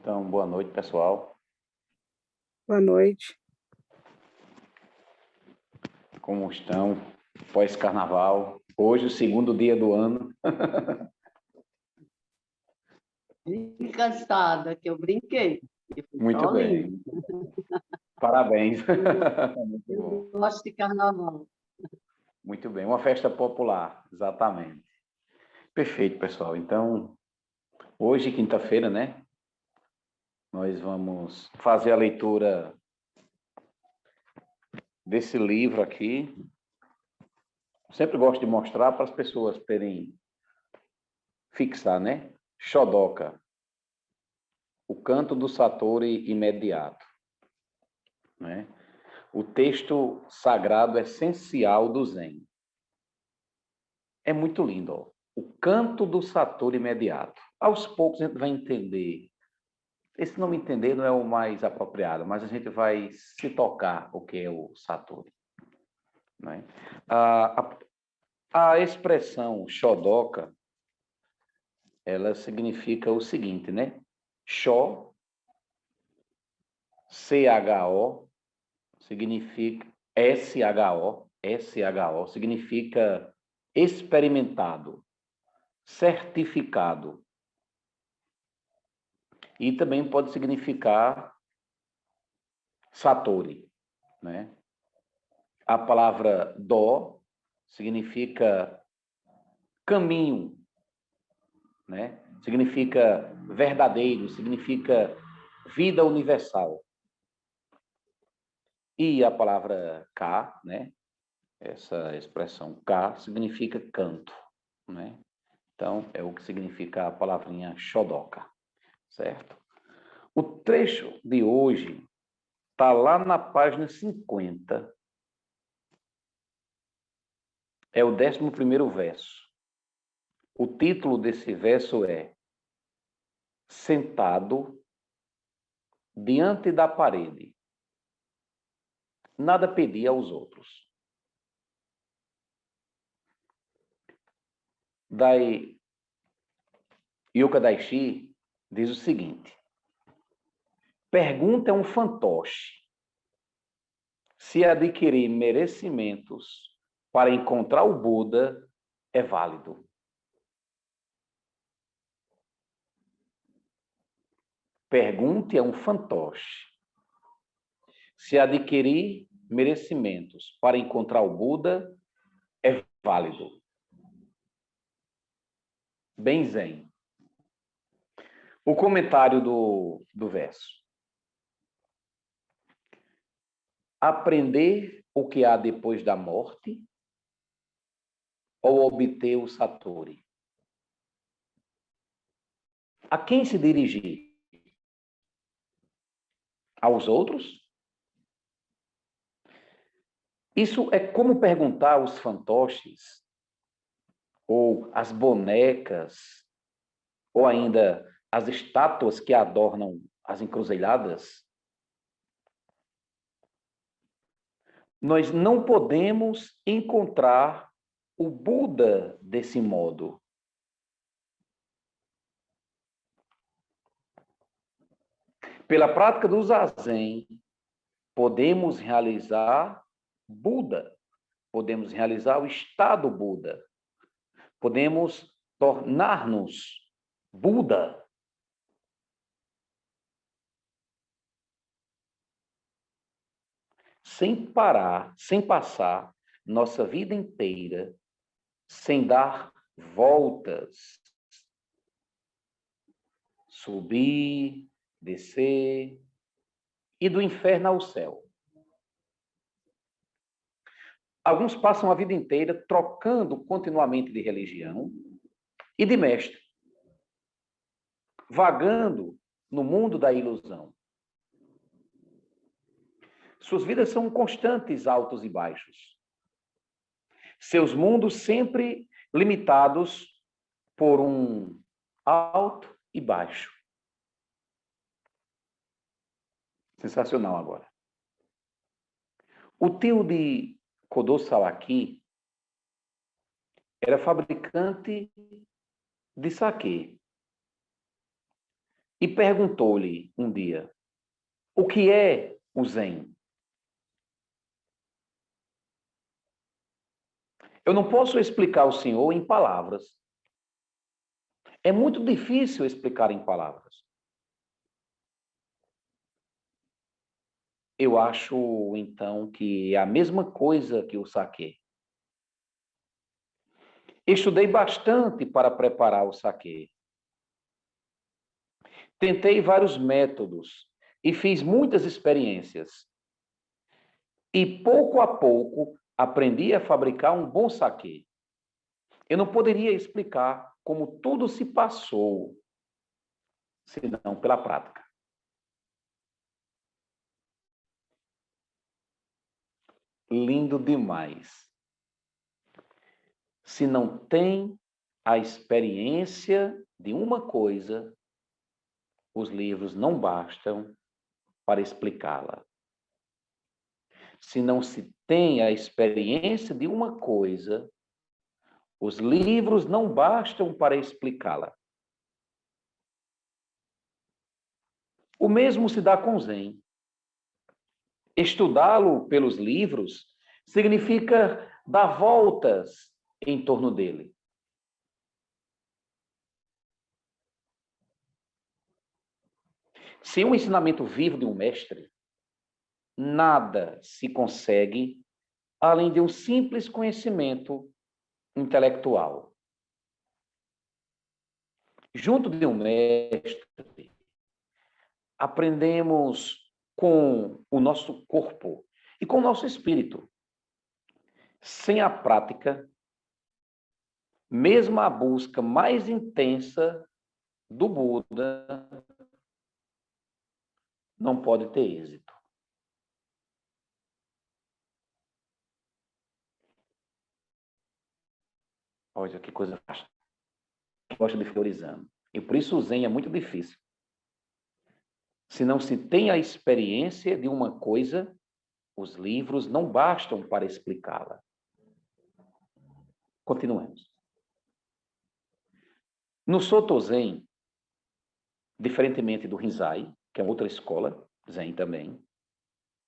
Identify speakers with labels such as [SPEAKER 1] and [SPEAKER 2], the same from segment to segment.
[SPEAKER 1] Então, boa noite, pessoal.
[SPEAKER 2] Boa noite.
[SPEAKER 1] Como estão? Pós-carnaval. Hoje, o segundo dia do ano.
[SPEAKER 3] Bem cansada, que eu brinquei.
[SPEAKER 1] Muito bem. Parabéns. Muito bom.
[SPEAKER 3] Eu gosto de carnaval.
[SPEAKER 1] Muito bem. Uma festa popular, exatamente. Perfeito, pessoal. Então, hoje, quinta-feira, né? Nós vamos fazer a leitura desse livro aqui. Sempre gosto de mostrar para as pessoas terem fixar, né? Shodoka, o canto do Satori imediato, né? O texto sagrado essencial do Zen. É muito lindo, ó. O canto do Satori imediato. Aos poucos a gente vai entender. Esse não entender não é o mais apropriado, mas a gente vai se tocar o que é o Satori, né? A expressão Shodoka, ela significa o seguinte, né? Sho, C-H-O, significa S-H-O, significa experimentado, certificado. E também pode significar Satori, né? A palavra do significa caminho, né? Significa verdadeiro, significa vida universal. E a palavra ka, né? Essa expressão ka significa canto, né? Então, é o que significa a palavrinha Shodoka, certo? O trecho de hoje está lá na página 50. É o 11º verso. O título desse verso é Sentado diante da parede. Nada pedia aos outros. Yuka Daishi diz o seguinte: pergunta é um fantoche se adquirir merecimentos para encontrar o Buda é válido. Pergunte a um fantoche se adquirir merecimentos para encontrar o Buda é válido. Bem zen. O comentário do verso. Aprender o que há depois da morte ou obter o Satori? A quem se dirigir? Aos outros? Isso é como perguntar aos fantoches, ou as bonecas, ou ainda as estátuas que adornam as encruzilhadas. Nós não podemos encontrar o Buda desse modo. Pela prática do Zazen, podemos realizar Buda, podemos realizar o estado Buda, podemos tornar-nos Buda. Sem parar, sem passar nossa vida inteira, sem dar voltas, subir, descer, e do inferno ao céu. Alguns passam a vida inteira trocando continuamente de religião e de mestre, vagando no mundo da ilusão. Suas vidas são constantes altos e baixos. Seus mundos sempre limitados por um alto e baixo. Sensacional agora. O tio de Kodo Sawaki era fabricante de saquê. e perguntou-lhe um dia: o que é o Zen? Eu não posso explicar ao senhor em palavras. É muito difícil explicar em palavras. Eu acho, então, que é a mesma coisa que o saquê. Estudei bastante para preparar o saquê. Tentei vários métodos e fiz muitas experiências. E pouco a pouco aprendi a fabricar um bom saquê. Eu não poderia explicar como tudo se passou, senão pela prática. Lindo demais. Se não tem a experiência de uma coisa, os livros não bastam para explicá-la. Se não se tem a experiência de uma coisa, os livros não bastam para explicá-la. O mesmo se dá com o Zen. Estudá-lo pelos livros significa dar voltas em torno dele. Sem um ensinamento vivo de um mestre, nada se consegue além de um simples conhecimento intelectual. Junto de um mestre, aprendemos com o nosso corpo e com o nosso espírito. Sem a prática, mesmo a busca mais intensa do Buda não pode ter êxito. Olha que coisa fácil. Gosta de florizando. E por isso o Zen é muito difícil. Se não se tem a experiência de uma coisa, os livros não bastam para explicá-la. Continuemos. No Soto Zen, diferentemente do Rinzai, que é outra escola, Zen também,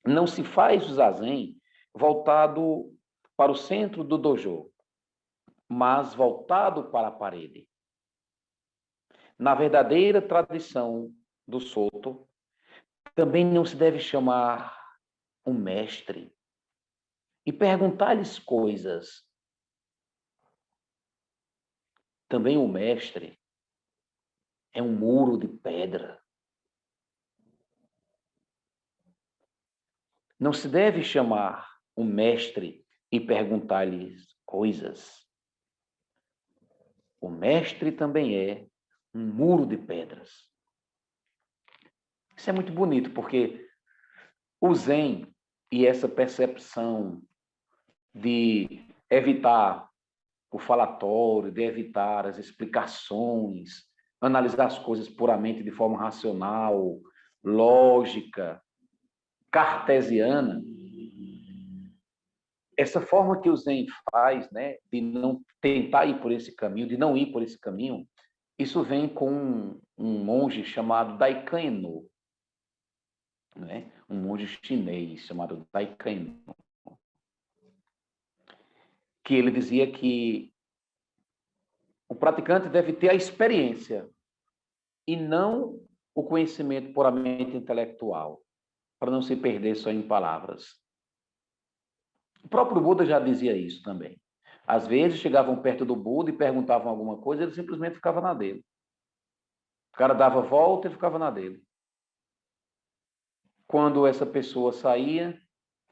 [SPEAKER 1] não se faz o Zazen voltado para o centro do dojo, mas voltado para a parede. Na verdadeira tradição do Soto, também não se deve chamar um mestre e perguntar-lhes coisas. Também o mestre é um muro de pedra. Não se deve chamar um mestre e perguntar-lhes coisas. O mestre também é um muro de pedras. Isso é muito bonito, porque o Zen e essa percepção de evitar o falatório, de evitar as explicações, analisar as coisas puramente de forma racional, lógica, cartesiana, essa forma que o Zen faz, né, de não tentar ir por esse caminho, de não ir por esse caminho, isso vem com um monge chamado Daikan Eno, né? Um monge chinês chamado Daikan Eno, que ele dizia que o praticante deve ter a experiência e não o conhecimento puramente intelectual, para não se perder só em palavras. O próprio Buda já dizia isso também. Às vezes chegavam perto do Buda e perguntavam alguma coisa, ele simplesmente ficava na dele. O cara dava volta e ficava na dele. Quando essa pessoa saía,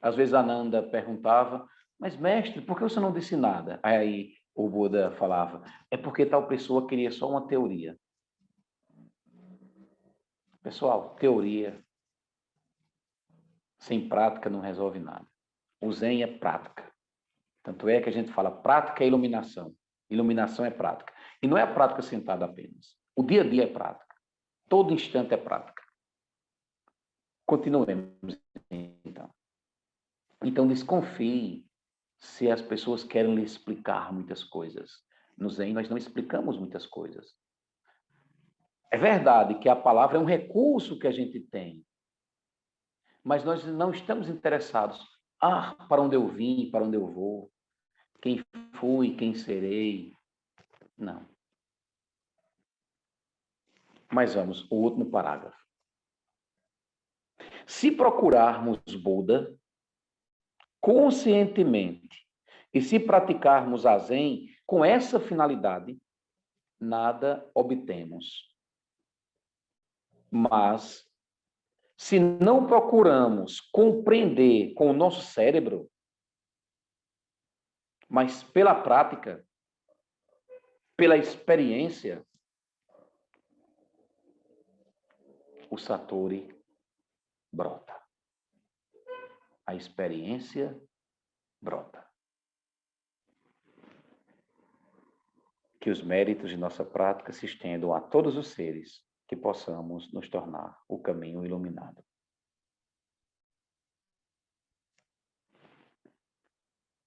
[SPEAKER 1] às vezes Ananda perguntava: mas mestre, por que você não disse nada? Aí o Buda falava: é porque tal pessoa queria só uma teoria. Pessoal, teoria sem prática não resolve nada. O Zen é prática. Tanto é que a gente fala prática é iluminação. Iluminação é prática. E não é a prática sentada apenas. O dia a dia é prática. Todo instante é prática. Continuemos, então. Então, desconfie se as pessoas querem lhe explicar muitas coisas. No Zen, nós não explicamos muitas coisas. É verdade que a palavra é um recurso que a gente tem, mas nós não estamos interessados. Para onde eu vim, para onde eu vou, quem fui, quem serei. Não. Mas vamos, o último parágrafo. Se procurarmos Buda conscientemente e se praticarmos a Zen com essa finalidade, nada obtemos. Mas, se não procuramos compreender com o nosso cérebro, mas pela prática, pela experiência, o Satori brota. A experiência brota. Que os méritos de nossa prática se estendam a todos os seres, que possamos nos tornar o caminho iluminado.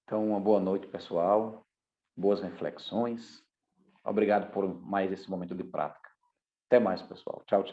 [SPEAKER 1] Então, uma boa noite, pessoal. Boas reflexões. Obrigado por mais esse momento de prática. Até mais, pessoal. Tchau, tchau.